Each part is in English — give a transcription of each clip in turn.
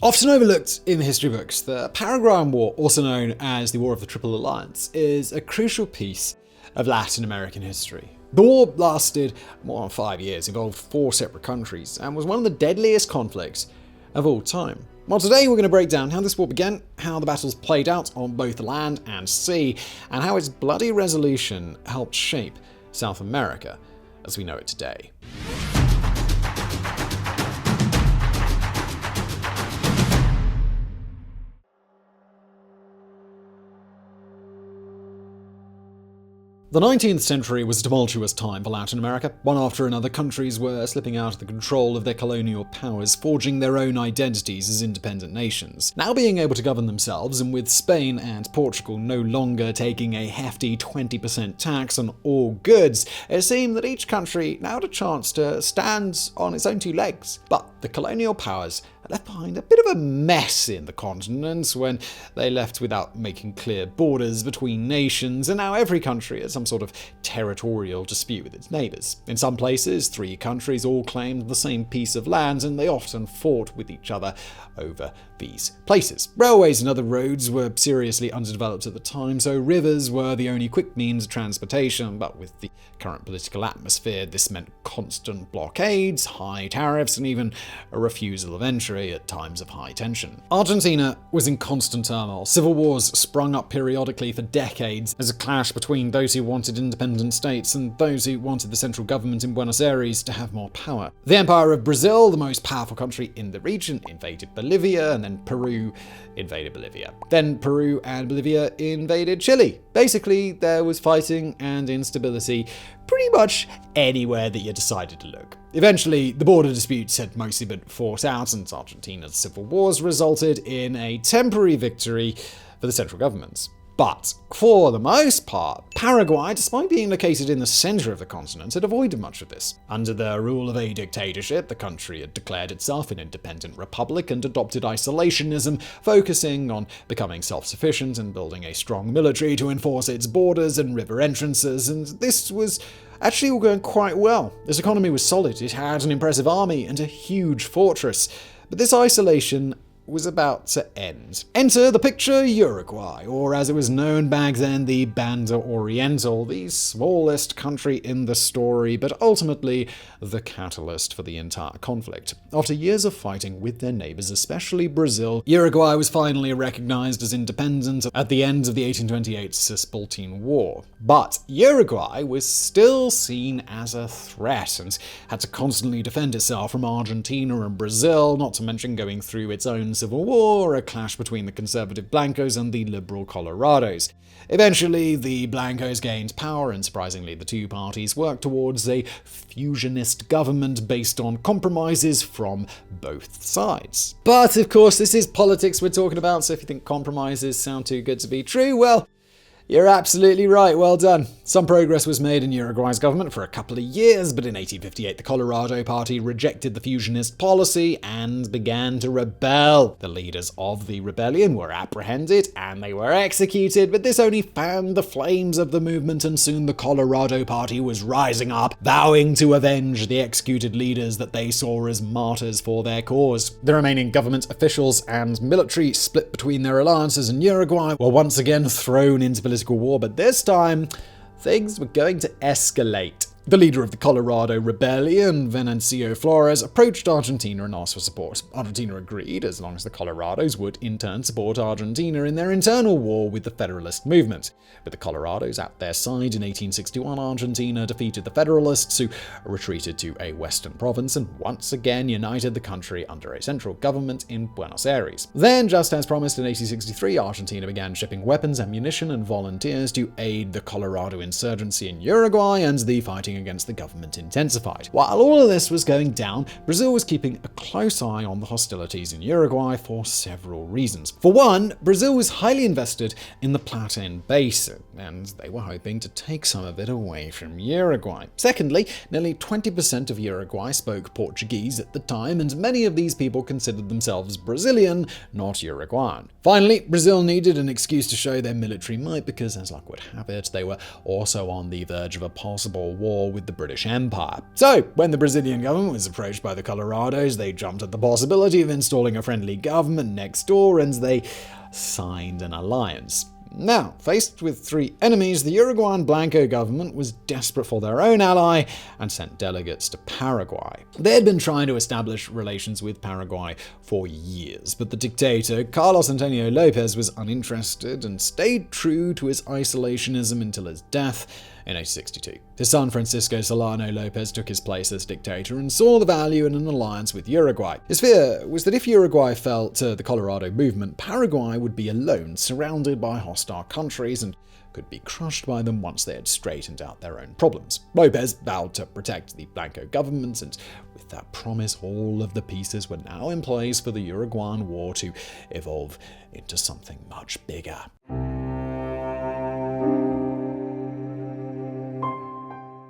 Often overlooked in the history books, the Paraguayan War, also known as the War of the Triple Alliance, is a crucial piece of Latin American history. The war lasted more than 5 years, involved 4 separate countries, and was one of the deadliest conflicts of all time. Well, today we're going to break down how this war began, how the battles played out on both land and sea, and how its bloody resolution helped shape South America as we know it today. The 19th century was a tumultuous time for Latin America. One after another, countries were slipping out of the control of their colonial powers, forging their own identities as independent nations. Now being able to govern themselves, and with Spain and Portugal no longer taking a hefty 20% tax on all goods, it seemed that each country now had a chance to stand on its own 2 legs. But the colonial powers left behind a bit of a mess in the continent when they left without making clear borders between nations, and now every country has some sort of territorial dispute with its neighbours. In some places, 3 countries all claimed the same piece of land, and they often fought with each other over these places. Railways and other roads were seriously underdeveloped at the time, so rivers were the only quick means of transportation, but with the current political atmosphere, this meant constant blockades, high tariffs, and even a refusal of entry at times of high tension. Argentina was in constant turmoil. Civil wars sprung up periodically for decades as a clash between those who wanted independent states and those who wanted the central government in Buenos Aires to have more power. The Empire of Brazil, the most powerful country in the region, invaded Bolivia, and then Peru invaded Bolivia. Then Peru and Bolivia invaded Chile. Basically, there was fighting and instability pretty much anywhere that you decided to look. Eventually, the border disputes had mostly been fought out, and Argentina's civil wars resulted in a temporary victory for the central government. But, for the most part, Paraguay, despite being located in the center of the continent, had avoided much of this. Under the rule of a dictatorship, the country had declared itself an independent republic and adopted isolationism, focusing on becoming self-sufficient and building a strong military to enforce its borders and river entrances, and this was actually all going quite well. Its economy was solid, it had an impressive army and a huge fortress. But this isolation was about to end. Enter the picture Uruguay, or as it was known back then, the Banda Oriental, the smallest country in the story, but ultimately the catalyst for the entire conflict. After years of fighting with their neighbors, especially Brazil, Uruguay was finally recognized as independent at the end of the 1828 Cisalpine War. But Uruguay was still seen as a threat and had to constantly defend itself from Argentina and Brazil, not to mention going through its own civil war, a clash between the conservative Blancos and the liberal Colorados. Eventually, the Blancos gained power, and surprisingly, the 2 parties worked towards a fusionist government based on compromises from both sides. But, of course, this is politics we're talking about, so if you think compromises sound too good to be true, well, you're absolutely right, well done. Some progress was made in Uruguay's government for a couple of years, but in 1858 the Colorado Party rejected the fusionist policy and began to rebel. The leaders of the rebellion were apprehended and they were executed, but this only fanned the flames of the movement, and soon the Colorado Party was rising up, vowing to avenge the executed leaders that they saw as martyrs for their cause. The remaining government officials and military, split between their alliances, and Uruguay were once again thrown into political war, but this time things were going to escalate. The leader of the Colorado Rebellion, Venancio Flores, approached Argentina and asked for support. Argentina agreed, as long as the Colorados would in turn support Argentina in their internal war with the Federalist movement. With the Colorados at their side, in 1861, Argentina defeated the Federalists, who retreated to a western province and once again united the country under a central government in Buenos Aires. Then, just as promised in 1863, Argentina began shipping weapons, ammunition, and volunteers to aid the Colorado insurgency in Uruguay, and the fighting against the government intensified. While all of this was going down, Brazil was keeping a close eye on the hostilities in Uruguay for several reasons. For one, Brazil was highly invested in the Platen Basin, and they were hoping to take some of it away from Uruguay. Secondly, nearly 20% of Uruguay spoke Portuguese at the time, and many of these people considered themselves Brazilian, not Uruguayan. Finally, Brazil needed an excuse to show their military might because, as luck would have it, they were also on the verge of a possible war war with the British Empire. So, when the Brazilian government was approached by the Colorados, they jumped at the possibility of installing a friendly government next door, and they signed an alliance. Now, faced with three enemies, the Uruguayan Blanco government was desperate for their own ally and sent delegates to Paraguay. They had been trying to establish relations with Paraguay for years, but the dictator, Carlos Antonio Lopez, was uninterested and stayed true to his isolationism until his death in 1862. His son Francisco Solano Lopez took his place as dictator and saw the value in an alliance with Uruguay. His fear was that if Uruguay fell to the Colorado movement, Paraguay would be alone, surrounded by hostile countries, and could be crushed by them once they had straightened out their own problems. Lopez vowed to protect the Blanco government, and with that promise, all of the pieces were now in place for the Uruguayan War to evolve into something much bigger.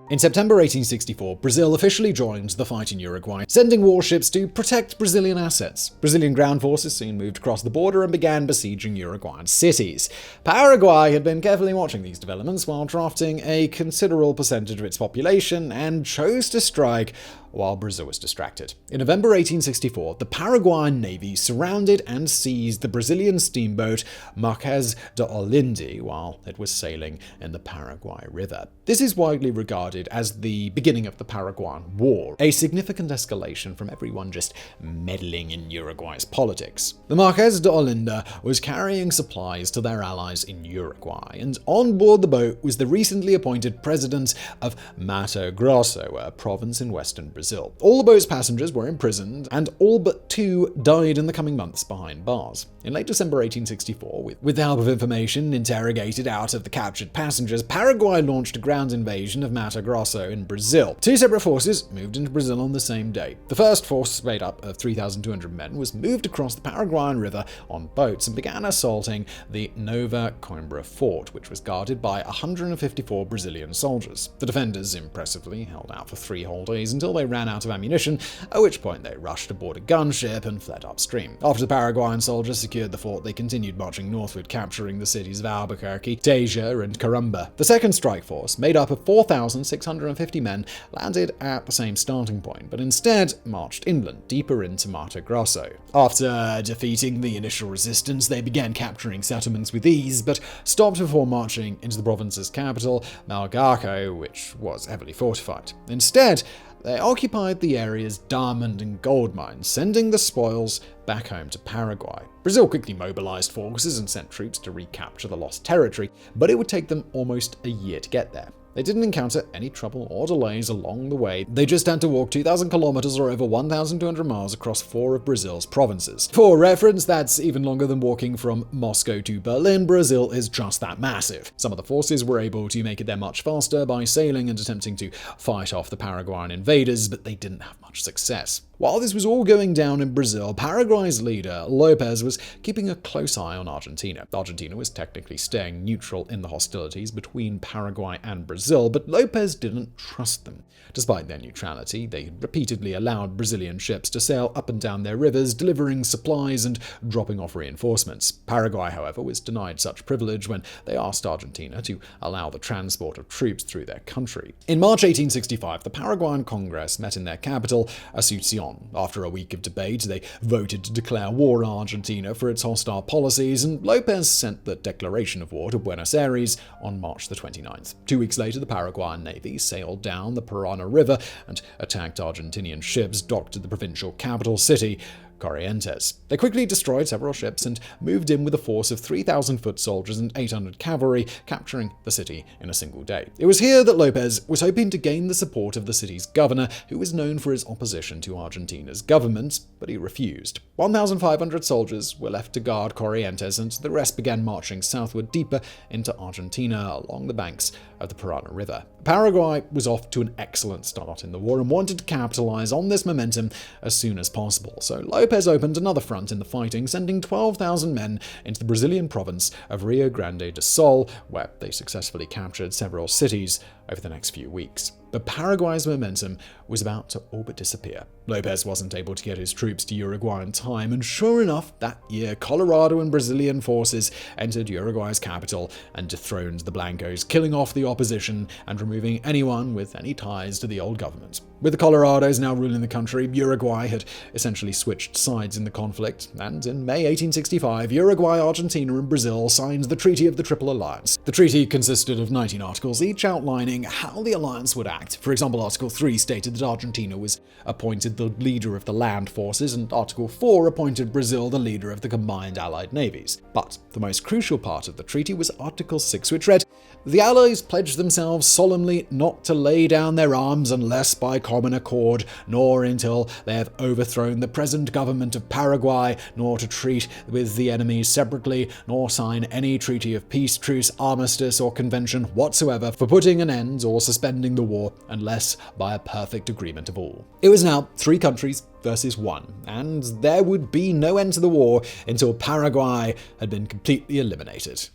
In September 1864, Brazil officially joined the fight in Uruguay, sending warships to protect Brazilian assets. Brazilian ground forces soon moved across the border and began besieging Uruguayan cities. Paraguay had been carefully watching these developments while drafting a considerable percentage of its population and chose to strike while Brazil was distracted. In November 1864, the Paraguayan Navy surrounded and seized the Brazilian steamboat Marquês de Olinde while it was sailing in the Paraguay River. This is widely regarded as the beginning of the Paraguayan War, a significant escalation from everyone just meddling in Uruguay's politics. The Marquês de Olinde was carrying supplies to their allies in Uruguay, and on board the boat was the recently appointed president of Mato Grosso, a province in western Brazil. All the boat's passengers were imprisoned, and all but two died in the coming months behind bars. In late December 1864, with the help of information interrogated out of the captured passengers, Paraguay launched a ground invasion of Mato Grosso in Brazil. Two separate forces moved into Brazil on the same day. The first force, made up of 3,200 men, was moved across the Paraguayan River on boats and began assaulting the Nova Coimbra fort, which was guarded by 154 Brazilian soldiers. The defenders impressively held out for 3 whole days until they ran out of ammunition, at which point they rushed aboard a gunship and fled upstream. After the Paraguayan soldiers secured the fort, they continued marching northward, capturing the cities of Albuquerque, Taja, and Caramba. The second strike force, made up of 4,650 men, landed at the same starting point, but instead marched inland, deeper into Mato Grosso. After defeating the initial resistance, they began capturing settlements with ease, but stopped before marching into the province's capital, Malgaco, which was heavily fortified. Instead, they occupied the area's diamond and gold mines, sending the spoils back home to Paraguay. Brazil quickly mobilized forces and sent troops to recapture the lost territory, but it would take them almost a year to get there. They didn't encounter any trouble or delays along the way. They just had to walk 2,000 kilometers or over 1,200 miles across 4 of Brazil's provinces. For reference, that's even longer than walking from Moscow to Berlin. Brazil is just that massive. Some of the forces were able to make it there much faster by sailing and attempting to fight off the Paraguayan invaders, but they didn't have much success. While this was all going down in Brazil, Paraguay's leader, Lopez, was keeping a close eye on Argentina. Argentina was technically staying neutral in the hostilities between Paraguay and Brazil, but Lopez didn't trust them. Despite their neutrality, they repeatedly allowed Brazilian ships to sail up and down their rivers, delivering supplies and dropping off reinforcements. Paraguay, however, was denied such privilege when they asked Argentina to allow the transport of troops through their country. In March 1865, the Paraguayan Congress met in their capital, Asuncion. After a week of debate, they voted to declare war on Argentina for its hostile policies, and Lopez sent the declaration of war to Buenos Aires on March the 29th. 2 weeks later, the Paraguayan Navy sailed down the Paraná River and attacked Argentinian ships docked at the provincial capital city, Corrientes. They quickly destroyed several ships and moved in with a force of 3,000 foot soldiers and 800 cavalry, capturing the city in a single day. It was here that Lopez was hoping to gain the support of the city's governor, who was known for his opposition to Argentina's government, but he refused. 1,500 soldiers were left to guard Corrientes, and the rest began marching southward deeper into Argentina along the banks of the Paraná River. Paraguay was off to an excellent start in the war and wanted to capitalize on this momentum as soon as possible, so Lopez opened another front in the fighting, sending 12,000 men into the Brazilian province of Rio Grande do Sul, where they successfully captured several cities over the next few weeks. But Paraguay's momentum was about to all but disappear. Lopez wasn't able to get his troops to Uruguay in time, and sure enough, that year, Colorado and Brazilian forces entered Uruguay's capital and dethroned the Blancos, killing off the opposition and removing anyone with any ties to the old government. With the Colorados now ruling the country, Uruguay had essentially switched sides in the conflict, and in May 1865, Uruguay, Argentina, and Brazil signed the Treaty of the Triple Alliance. The treaty consisted of 19 articles, each outlining how the alliance would act. For example, Article 3 stated that Argentina was appointed the leader of the land forces, and Article 4 appointed Brazil the leader of the combined allied navies. But the most crucial part of the treaty was Article 6, which read, "The allies pledge themselves solemnly not to lay down their arms unless by common accord, nor until they have overthrown the present government of Paraguay, nor to treat with the enemy separately, nor sign any treaty of peace, truce, armistice, or convention whatsoever for putting an end or suspending the war, unless by a perfect agreement of all." It was now 3 countries versus 1, and there would be no end to the war until Paraguay had been completely eliminated.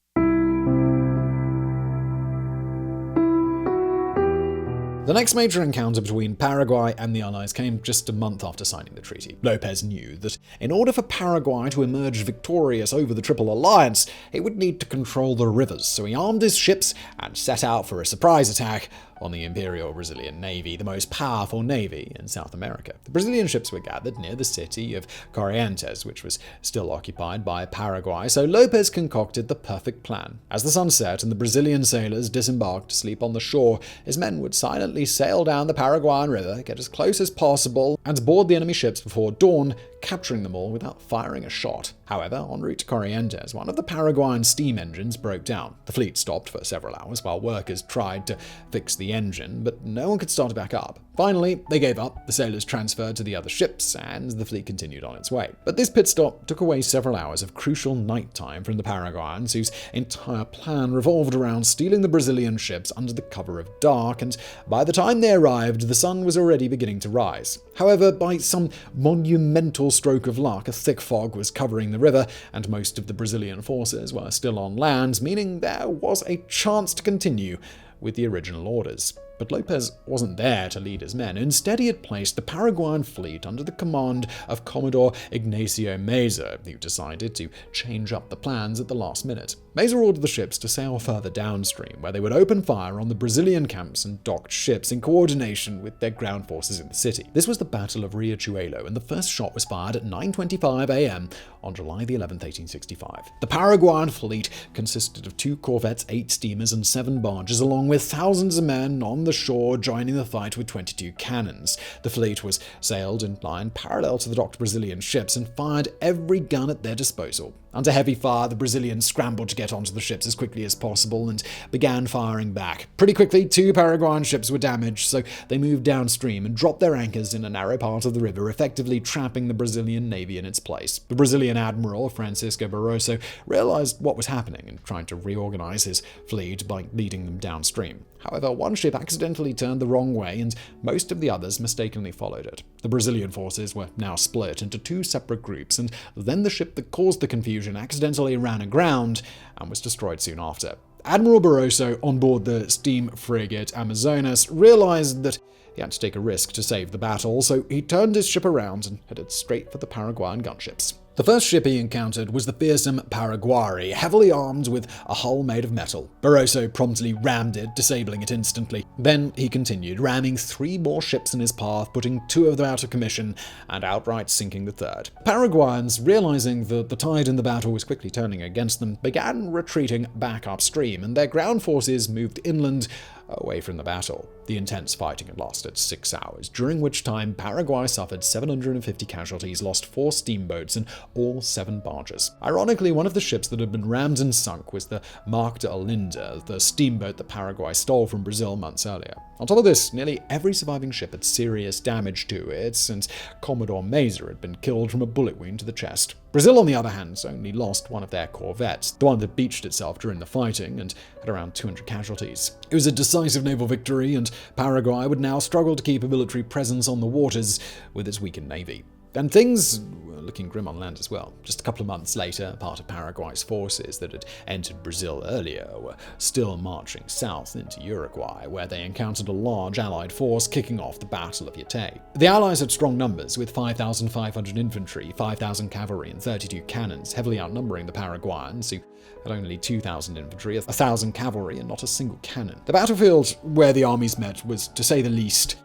The next major encounter between Paraguay and the Allies came just a month after signing the treaty. Lopez knew that in order for Paraguay to emerge victorious over the Triple Alliance, it would need to control the rivers, so he armed his ships and set out for a surprise attack on the Imperial Brazilian Navy, the most powerful navy in South America. The Brazilian ships were gathered near the city of Corrientes, which was still occupied by Paraguay, so Lopez concocted the perfect plan. As the sun set and the Brazilian sailors disembarked to sleep on the shore, his men would silently sail down the Paraguayan River, get as close as possible, and board the enemy ships before dawn, capturing them all without firing a shot. However, en route to Corrientes, one of the Paraguayan steam engines broke down. The fleet stopped for several hours while workers tried to fix the engine, but no one could start it back up. Finally, they gave up, the sailors transferred to the other ships, and the fleet continued on its way. But this pit stop took away several hours of crucial nighttime from the Paraguayans, whose entire plan revolved around stealing the Brazilian ships under the cover of dark, and by the time they arrived, the sun was already beginning to rise. However, by some monumental stroke of luck, a thick fog was covering the river, and most of the Brazilian forces were still on land, meaning there was a chance to continue with the original orders. But Lopez wasn't there to lead his men. Instead, he had placed the Paraguayan fleet under the command of Commodore Ignacio Meza, who decided to change up the plans at the last minute. Meza ordered the ships to sail further downstream, where they would open fire on the Brazilian camps and docked ships in coordination with their ground forces in the city. This was the Battle of Riachuelo, and the first shot was fired at 9:25 a.m. on July 11, 1865. The Paraguayan fleet consisted of 2 corvettes, 8 steamers, and 7 barges, along with thousands of men on the shore joining the fight with 22 cannons. The fleet was sailed in line parallel to the docked Brazilian ships and fired every gun at their disposal. Under heavy fire, the Brazilians scrambled to get onto the ships as quickly as possible and began firing back. Pretty quickly, 2 Paraguayan ships were damaged, so they moved downstream and dropped their anchors in a narrow part of the river, effectively trapping the Brazilian navy in its place. The Brazilian admiral, Francisco Grosso, realized what was happening and tried to reorganize his fleet by leading them downstream. However, one ship accidentally turned the wrong way, and most of the others mistakenly followed it. The Brazilian forces were now split into 2 separate groups, and then the ship that caused the confusion accidentally ran aground and was destroyed soon after. Admiral Barroso, on board the steam frigate Amazonas, realized that he had to take a risk to save the battle, so he turned his ship around and headed straight for the Paraguayan gunships. The first ship he encountered was the fearsome Paraguay, heavily armed with a hull made of metal. Barroso promptly rammed it, disabling it instantly. Then he continued, ramming 3 more ships in his path, putting 2 of them out of commission and outright sinking the 3rd. Paraguayans, realizing that the tide in the battle was quickly turning against them, began retreating back upstream, and their ground forces moved inland away from the battle. The intense fighting had lasted 6 hours, during which time Paraguay suffered 750 casualties, lost 4 steamboats, and all 7 barges. Ironically, one of the ships that had been rammed and sunk was the Mark de Olinda, the steamboat that Paraguay stole from Brazil months earlier. On top of this, nearly every surviving ship had serious damage to it, since Commodore Meza had been killed from a bullet wound to the chest. Brazil, on the other hand, only lost one of their corvettes, the one that beached itself during the fighting, and had around 200 casualties. It was a decisive naval victory, and Paraguay would now struggle to keep a military presence on the waters with its weakened navy. And things were looking grim on land as well. Just a couple of months later, part of Paraguay's forces that had entered Brazil earlier were still marching south into Uruguay, where they encountered a large Allied force kicking off the Battle of Yaté. The Allies had strong numbers, with 5,500 infantry, 5,000 cavalry, and 32 cannons, heavily outnumbering the Paraguayans, who had only 2,000 infantry, 1,000 cavalry, and not a single cannon. The battlefield where the armies met was, to say the least,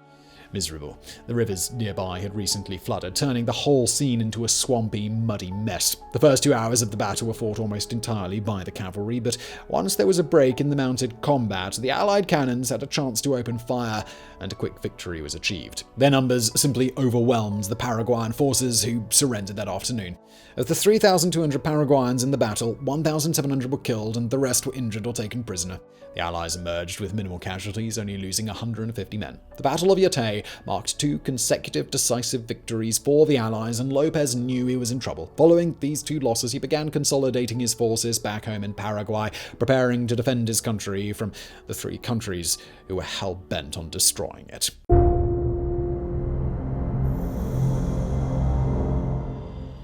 miserable. The rivers nearby had recently flooded, turning the whole scene into a swampy, muddy mess. The first 2 hours of the battle were fought almost entirely by the cavalry, but once there was a break in the mounted combat, the Allied cannons had a chance to open fire, and a quick victory was achieved. Their numbers simply overwhelmed the Paraguayan forces, who surrendered that afternoon. Of the 3,200 Paraguayans in the battle, 1,700 were killed and the rest were injured or taken prisoner. The Allies emerged with minimal casualties, only losing 150 men. The Battle of Yaté marked 2 consecutive decisive victories for the Allies, and Lopez knew he was in trouble. Following these 2 losses, he began consolidating his forces back home in Paraguay, preparing to defend his country from the 3 countries who were hell-bent on destroying it.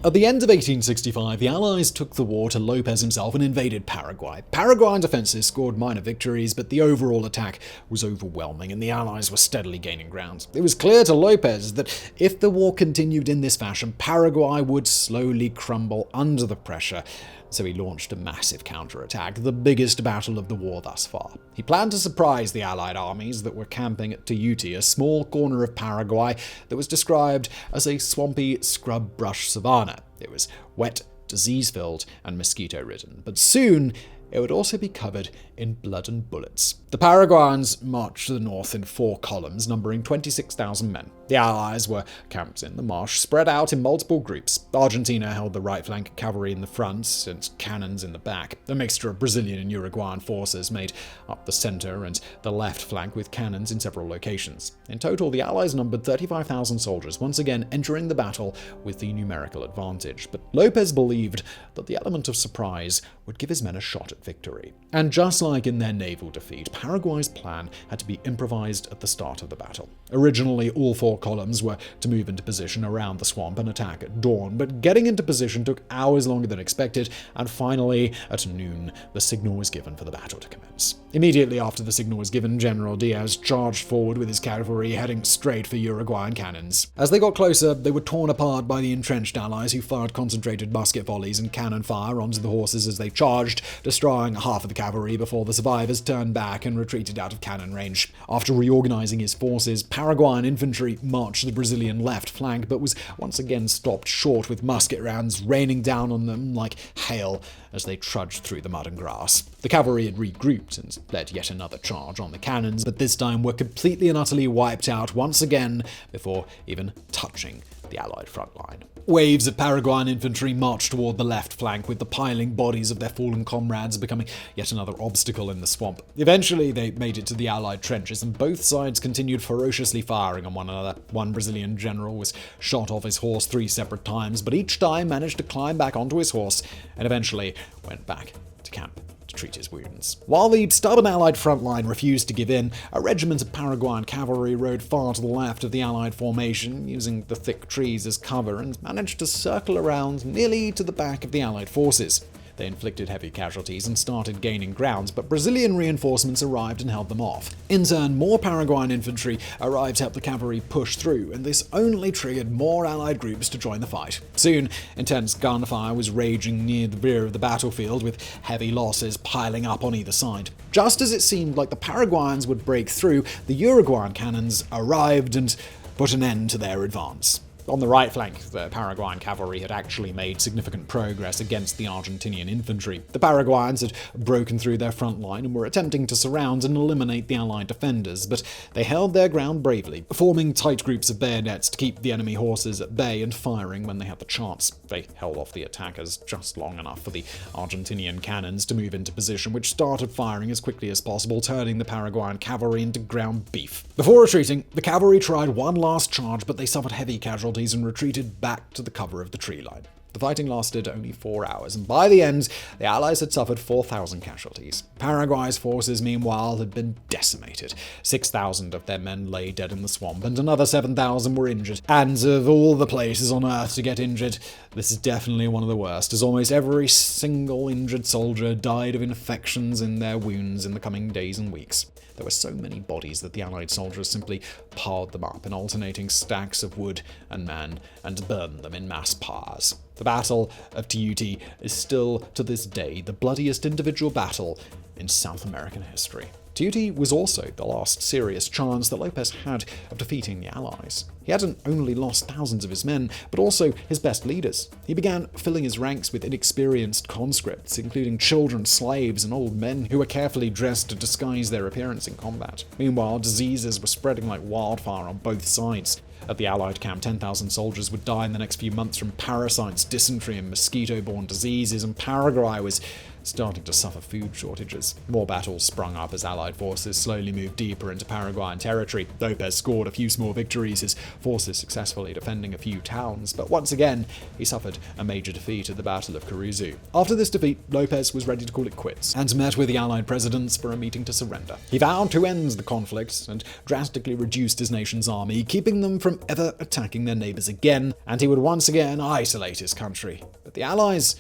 At the end of 1865, the Allies took the war to Lopez himself and invaded Paraguay. Paraguayan defenses scored minor victories, but the overall attack was overwhelming, and the Allies were steadily gaining ground. It was clear to Lopez that if the war continued in this fashion, Paraguay would slowly crumble under the pressure. So he launched a massive counterattack, the biggest battle of the war thus far. He planned to surprise the Allied armies that were camping at Tuyuti, a small corner of Paraguay that was described as a swampy scrub brush savanna. It was wet, disease-filled, and mosquito-ridden, but soon it would also be covered in blood and bullets. The Paraguayans marched to the north in 4 columns, numbering 26,000 men. The Allies were camped in the marsh, spread out in multiple groups. Argentina held the right flank, cavalry in the front, and cannons in the back. A mixture of Brazilian and Uruguayan forces made up the center and the left flank, with cannons in several locations. In total, the Allies numbered 35,000 soldiers, once again entering the battle with the numerical advantage. But Lopez believed that the element of surprise would give his men a shot at victory. And just like in their naval defeat, Paraguay's plan had to be improvised at the start of the battle. Originally, all 4 columns were to move into position around the swamp and attack at dawn, but getting into position took hours longer than expected, and finally, at noon, the signal was given for the battle to commence. Immediately after the signal was given, General Diaz charged forward with his cavalry, heading straight for Uruguayan cannons. As they got closer, they were torn apart by the entrenched Allies, who fired concentrated musket volleys and cannon fire onto the horses as they charged, destroying half of the cavalry before the survivors turned back and retreated out of cannon range. After reorganizing his forces, Paraguayan infantry marched to the Brazilian left flank, but was once again stopped short, with musket rounds raining down on them like hail as they trudged through the mud and grass. The cavalry had regrouped and led yet another charge on the cannons, but this time were completely and utterly wiped out once again before even touching the Allied front line. Waves of Paraguayan infantry marched toward the left flank, with the piling bodies of their fallen comrades becoming yet another obstacle in the swamp. Eventually, they made it to the Allied trenches, and both sides continued ferociously firing on one another. One Brazilian general was shot off his horse 3 separate times, but each time managed to climb back onto his horse and eventually went back to camp to treat his wounds. While the stubborn Allied front line refused to give in, a regiment of Paraguayan cavalry rode far to the left of the Allied formation, using the thick trees as cover, and managed to circle around nearly to the back of the Allied forces. They inflicted heavy casualties and started gaining ground, but Brazilian reinforcements arrived and held them off. In turn, more Paraguayan infantry arrived to help the cavalry push through, and this only triggered more Allied groups to join the fight. Soon, intense gunfire was raging near the rear of the battlefield, with heavy losses piling up on either side. Just as it seemed like the Paraguayans would break through, the Uruguayan cannons arrived and put an end to their advance. On the right flank, the Paraguayan cavalry had actually made significant progress against the Argentinian infantry. The Paraguayans had broken through their front line and were attempting to surround and eliminate the Allied defenders, but they held their ground bravely, forming tight groups of bayonets to keep the enemy horses at bay and firing when they had the chance. They held off the attackers just long enough for the Argentinian cannons to move into position, which started firing as quickly as possible, turning the Paraguayan cavalry into ground beef. Before retreating, the cavalry tried one last charge, but they suffered heavy casualties and retreated back to the cover of the tree line. The fighting lasted only 4 hours, and by the end, the Allies had suffered 4,000 casualties. Paraguay's forces, meanwhile, had been decimated. 6,000 of their men lay dead in the swamp, and another 7,000 were injured. And of all the places on Earth to get injured, this is definitely one of the worst, as almost every single injured soldier died of infections in their wounds in the coming days and weeks. There were so many bodies that the Allied soldiers simply piled them up in alternating stacks of wood and men and burned them in mass pyres. The Battle of Tuyuti is still, to this day, the bloodiest individual battle in South American history. Tuyuti was also the last serious chance that Lopez had of defeating the Allies. He hadn't only lost thousands of his men, but also his best leaders. He began filling his ranks with inexperienced conscripts, including children, slaves, and old men who were carefully dressed to disguise their appearance in combat. Meanwhile, diseases were spreading like wildfire on both sides. At the Allied camp, 10,000 soldiers would die in the next few months from parasites, dysentery, and mosquito-borne diseases, and Paraguay was starting to suffer food shortages. More battles sprung up as Allied forces slowly moved deeper into Paraguayan territory. Lopez scored a few small victories, his forces successfully defending a few towns, but once again, he suffered a major defeat at the Battle of Grosso. After this defeat, Lopez was ready to call it quits, and met with the Allied presidents for a meeting to surrender. He vowed to end the conflict, and drastically reduced his nation's army, keeping them from ever attacking their neighbors again, and he would once again isolate his country. But the Allies,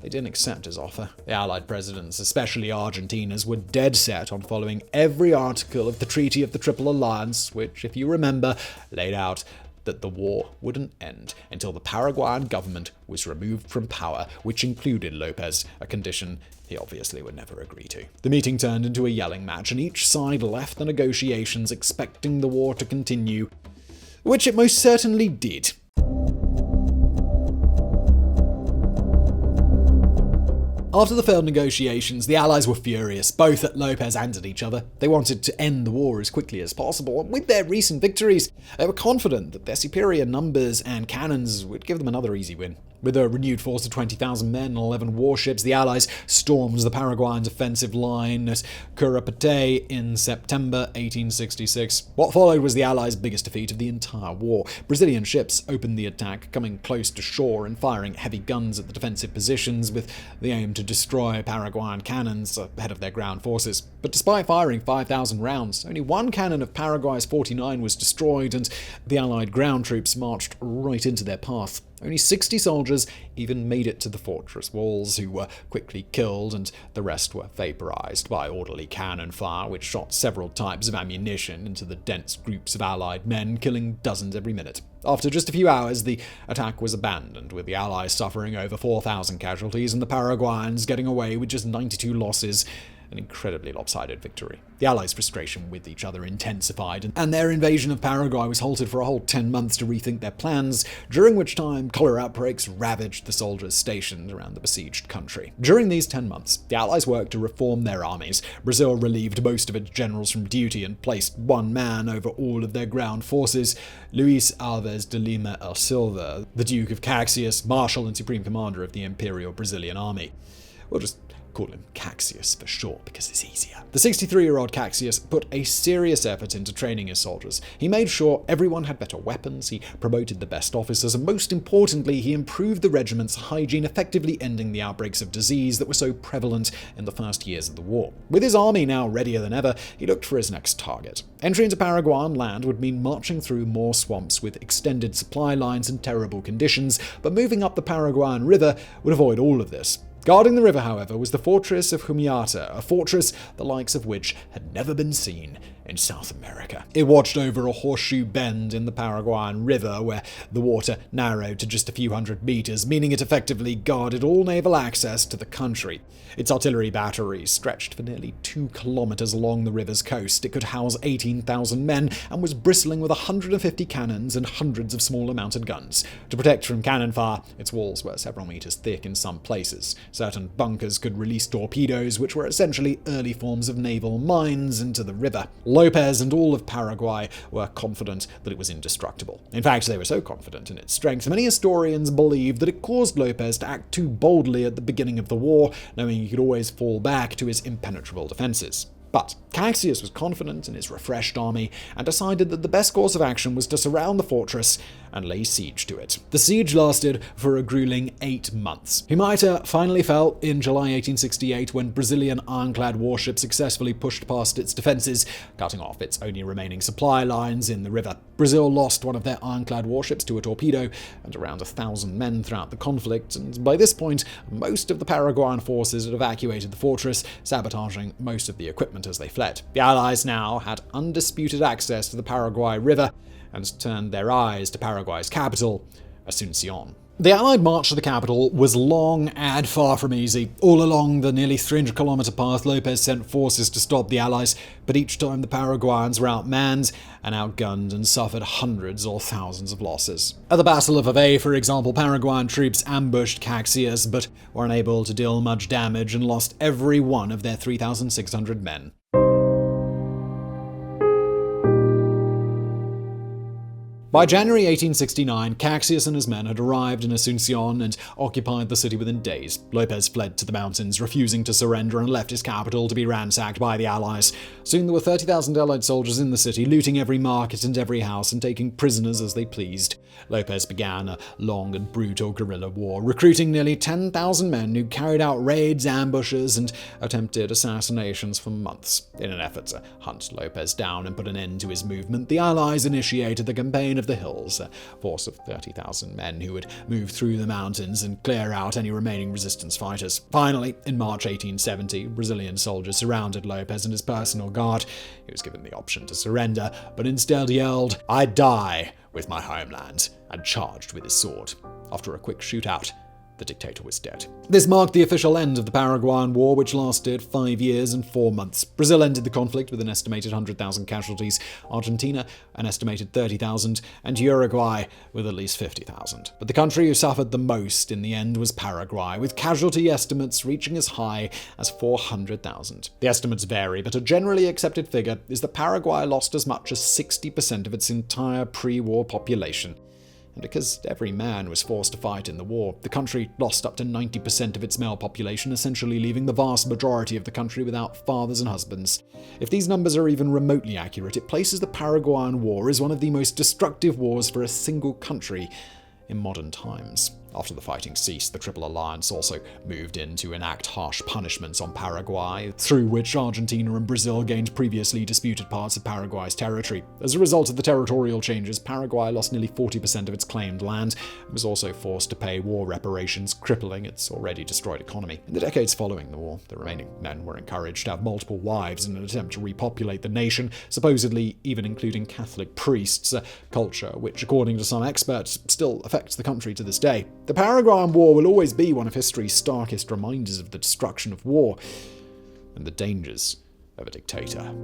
they didn't accept his offer. The Allied presidents, especially Argentina's, were dead set on following every article of the Treaty of the Triple Alliance, which, if you remember, laid out that the war wouldn't end until the Paraguayan government was removed from power, which included Lopez, a condition he obviously would never agree to. The meeting turned into a yelling match, and each side left the negotiations expecting the war to continue, which it most certainly did. After the failed negotiations, the Allies were furious, both at Lopez and at each other. They wanted to end the war as quickly as possible, and with their recent victories, they were confident that their superior numbers and cannons would give them another easy win. With a renewed force of 20,000 men and 11 warships, the Allies stormed the Paraguayan defensive line at Curupayty in September 1866. What followed was the Allies' biggest defeat of the entire war. Brazilian ships opened the attack, coming close to shore and firing heavy guns at the defensive positions with the aim to destroy Paraguayan cannons ahead of their ground forces. But despite firing 5,000 rounds, only one cannon of Paraguay's 49 was destroyed, and the Allied ground troops marched right into their path. Only 60 soldiers even made it to the fortress walls, who were quickly killed, and the rest were vaporized by orderly cannon fire, which shot several types of ammunition into the dense groups of Allied men, killing dozens every minute. After just a few hours, the attack was abandoned, with the Allies suffering over 4,000 casualties and the Paraguayans getting away with just 92 losses. An incredibly lopsided victory. The Allies' frustration with each other intensified, and their invasion of Paraguay was halted for a whole 10 months to rethink their plans, during which time cholera outbreaks ravaged the soldiers stationed around the besieged country. During these 10 months, the Allies worked to reform their armies. Brazil relieved most of its generals from duty and placed one man over all of their ground forces, Luis Alves de Lima e Silva, the Duke of Caxias, Marshal and Supreme Commander of the Imperial Brazilian Army. We'll just call him Caxias for short because it's easier. The 63-year-old Caxias put a serious effort into training his soldiers. He made sure everyone had better weapons, he promoted the best officers, and most importantly, he improved the regiment's hygiene, effectively ending the outbreaks of disease that were so prevalent in the first years of the war. With his army now readier than ever, he looked for his next target. Entry into Paraguayan land would mean marching through more swamps with extended supply lines and terrible conditions, but moving up the Paraguayan River would avoid all of this. Guarding the river, however, was the fortress of Humaita, a fortress the likes of which had never been seen in South America. It watched over a horseshoe bend in the Paraguayan River, where the water narrowed to just a few hundred meters, meaning it effectively guarded all naval access to the country. Its artillery batteries stretched for nearly 2 kilometers along the river's coast. It could house 18,000 men and was bristling with 150 cannons and hundreds of smaller mounted guns. To protect from cannon fire, its walls were several meters thick in some places. Certain bunkers could release torpedoes, which were essentially early forms of naval mines, into the river. Lopez and all of Paraguay were confident that it was indestructible. In fact, they were so confident in its strength, many historians believe that it caused Lopez to act too boldly at the beginning of the war, knowing he could always fall back to his impenetrable defenses. But Caxias was confident in his refreshed army and decided that the best course of action was to surround the fortress and lay siege to it. The siege lasted for a grueling 8 months. Humaita finally fell in July 1868 when Brazilian ironclad warship successfully pushed past its defenses, cutting off its only remaining supply lines in the river. Brazil lost one of their ironclad warships to a torpedo and around 1,000 men throughout the conflict, and by this point, most of the Paraguayan forces had evacuated the fortress, sabotaging most of the equipment as they fled. The Allies now had undisputed access to the Paraguay River and turned their eyes to Paraguay's capital, Asuncion. The Allied march to the capital was long and far from easy. All along the nearly 300-kilometer path, Lopez sent forces to stop the Allies, but each time the Paraguayans were outmanned and outgunned and suffered hundreds or thousands of losses. At the Battle of Ave, for example, Paraguayan troops ambushed Caxias, but were unable to deal much damage and lost every one of their 3,600 men. By January 1869, Caxias and his men had arrived in Asuncion and occupied the city within days. Lopez fled to the mountains, refusing to surrender, and left his capital to be ransacked by the Allies. Soon there were 30,000 Allied soldiers in the city, looting every market and every house and taking prisoners as they pleased. Lopez began a long and brutal guerrilla war, recruiting nearly 10,000 men who carried out raids, ambushes, and attempted assassinations for months. In an effort to hunt Lopez down and put an end to his movement, the Allies initiated the Campaign of the Hills, a force of 30,000 men who would move through the mountains and clear out any remaining resistance fighters. Finally, in March 1870, Brazilian soldiers surrounded Lopez and his personal guard. He was given the option to surrender, but instead yelled, "I die with my homeland," and charged with his sword. After a quick shootout, the dictator was dead. This marked the official end of the Paraguayan War, which lasted 5 years and 4 months. Brazil ended the conflict with an estimated 100,000 casualties, Argentina an estimated 30,000, and Uruguay with at least 50,000. But the country who suffered the most in the end was Paraguay, with casualty estimates reaching as high as 400,000. The estimates vary, but a generally accepted figure is that Paraguay lost as much as 60% of its entire pre-war population. And because every man was forced to fight in the war, the country lost up to 90% of its male population, essentially leaving the vast majority of the country without fathers and husbands. If these numbers are even remotely accurate, it places the Paraguayan War as one of the most destructive wars for a single country in modern times. After the fighting ceased, the Triple Alliance also moved in to enact harsh punishments on Paraguay, through which Argentina and Brazil gained previously disputed parts of Paraguay's territory. As a result of the territorial changes, Paraguay lost nearly 40% of its claimed land and was also forced to pay war reparations, crippling its already destroyed economy. In the decades following the war, the remaining men were encouraged to have multiple wives in an attempt to repopulate the nation, supposedly even including Catholic priests, a culture which, according to some experts, still affects the country to this day. The Paraguayan War will always be one of history's starkest reminders of the destruction of war and the dangers of a dictator.